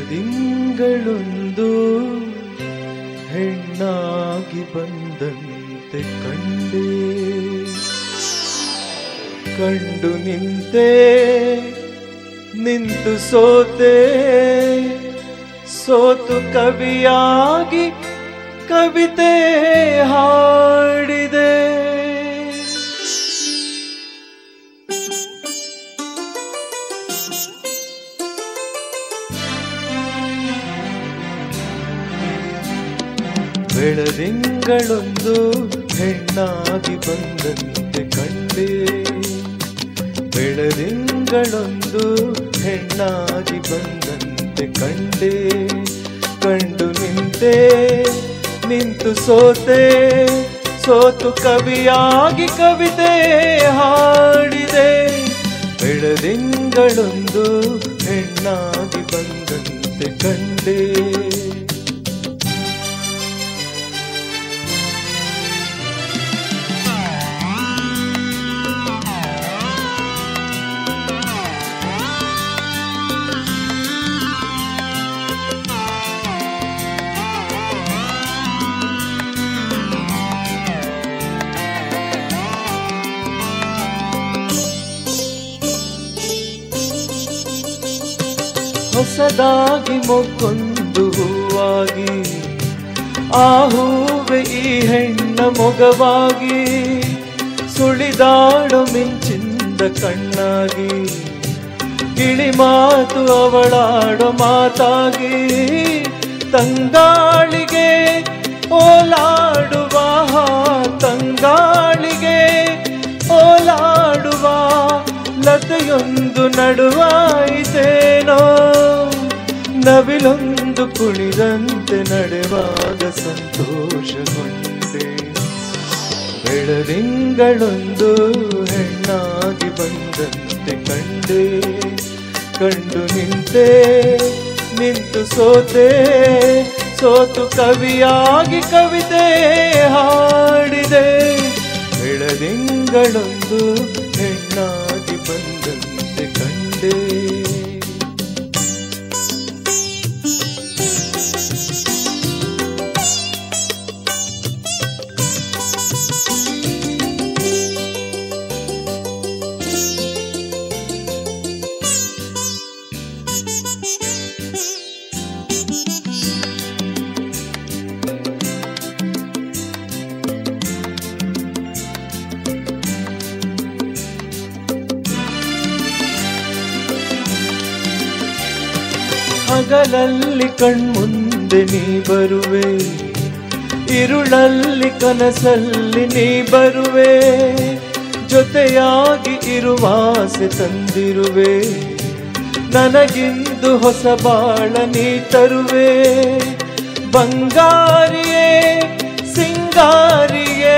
ಬೆಳದಿಂಗಳೊಂದು ಹೆಣ್ಣಾಗಿ ಬಂದಂತೆ ಕಂಡೆ, ಕಂಡು ನಿಂತೆ ನಿಂತು ಸೋತೆ, ಸೋತು ಕವಿಯಾಗಿ ಕವಿತೆ ಹಾಡಿದೆ. ಬೆಳದಿಂಗಳೊಂದು ಹೆಣ್ಣಾಗಿ ಬಂದಂತೆ ಕಂಡೆ, ಬೆಳದಿಂಗಳೊಂದು ಹೆಣ್ಣಾಗಿ ಬಂದಂತೆ ಕಂಡೆ, ಕಂಡು ನಿಂತೆ ನಿಂತು ಸೋತೆ, ಸೋತು ಕವಿಯಾಗಿ ಕವಿತೆ ಹಾಡಿದೆ. ಬೆಳದಿಂಗಳೊಂದು ಹೆಣ್ಣಾಗಿ ಬಂದಂತೆ ಕಂಡೆ. ಹೊಸದಾಗಿ ಮೊಗ್ಗೊಂದು ಹೂವಾಗಿ, ಆ ಹೂವೆ ಈ ಹೆಣ್ಣ ಮೊಗವಾಗಿ, ಸುಳಿದಾಡೋ ಮಿಂಚಿಂದ ಕಣ್ಣಾಗಿ, ಗಿಳಿ ಮಾತು ಅವಳಾಡೋ ಮಾತಾಗಿ, ತಂಗಾಳಿಗೆ ಓಲಾಡುವ, ತಂಗಾಳಿಗೆ ಓಲಾಡುವ ಲತೆಯೊಂದು ನಡುವಾಯಿತೇನೋ, ನವಿಲೊಂದು ಕುಣಿದಂತೆ ನಡೆವಾಗ ಸಂತೋಷಗೊಂಡೆ. ಬೆಳದಿಂಗಳೊಂದು ಹೆಣ್ಣಾಗಿ ಬಂದಂತೆ ಕಂಡೆ, ಕಂಡು ನಿಂತೆ ನಿಂತು ಸೋತೆ, ಸೋತು ಕವಿಯಾಗಿ ಕವಿತೆ ಹಾಡಿದೆ. ಬೆಳದಿಂಗಳೊಂದು ಹೆಣ್ಣಾಗಿ ಬಂದಂತೆ ಕಂಡೆ. ಹಗಲಲ್ಲಿ ಕಣ್ಮುಂದೆ ನೀ ಬರುವೆ, ಇರುಳಲ್ಲಿ ಕನಸಲ್ಲಿ ನೀ ಬರುವೆ, ಜೊತೆಯಾಗಿ ಇರುವಾಸೆ ತಂದಿರುವೆ, ನನಗಿಂದು ಹೊಸ ಬಾಳ ನೀ ತರುವೆ. ಬಂಗಾರಿಯೇ ಸಿಂಗಾರಿಯೇ,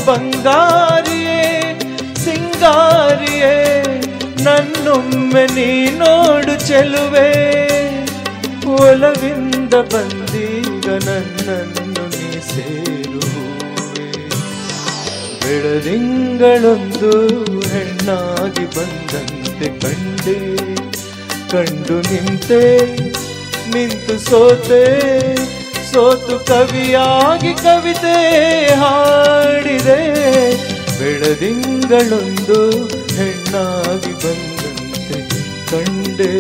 ಬಂಗಾರಿಯೇ ಸಿಂಗಾರಿಯೇ, ನನ್ನೊಮ್ಮೆ ನೀ ನೋಡು ಚೆಲುವೆ, ಒಲವಿಂದ ಬಂದೀಗ ನನ್ನನ್ನು ನೀ ಸೇರುವೆ. ಬೆಳದಿಂಗಳೊಂದು ಹೆಣ್ಣಾಗಿ ಬಂದಂತೆ ಕಂಡೆ, ಕಂಡು ನಿಂತೆ ನಿಂತು ಸೋತೆ, ಸೋತು ಕವಿಯಾಗಿ ಕವಿತೆ ಹಾಡಿದೆ. ಬೆಳದಿಂಗಳೊಂದು ಹೆಣ್ಣಾಗಿ ಬಂದಂತೆ ಕಂಡೆ.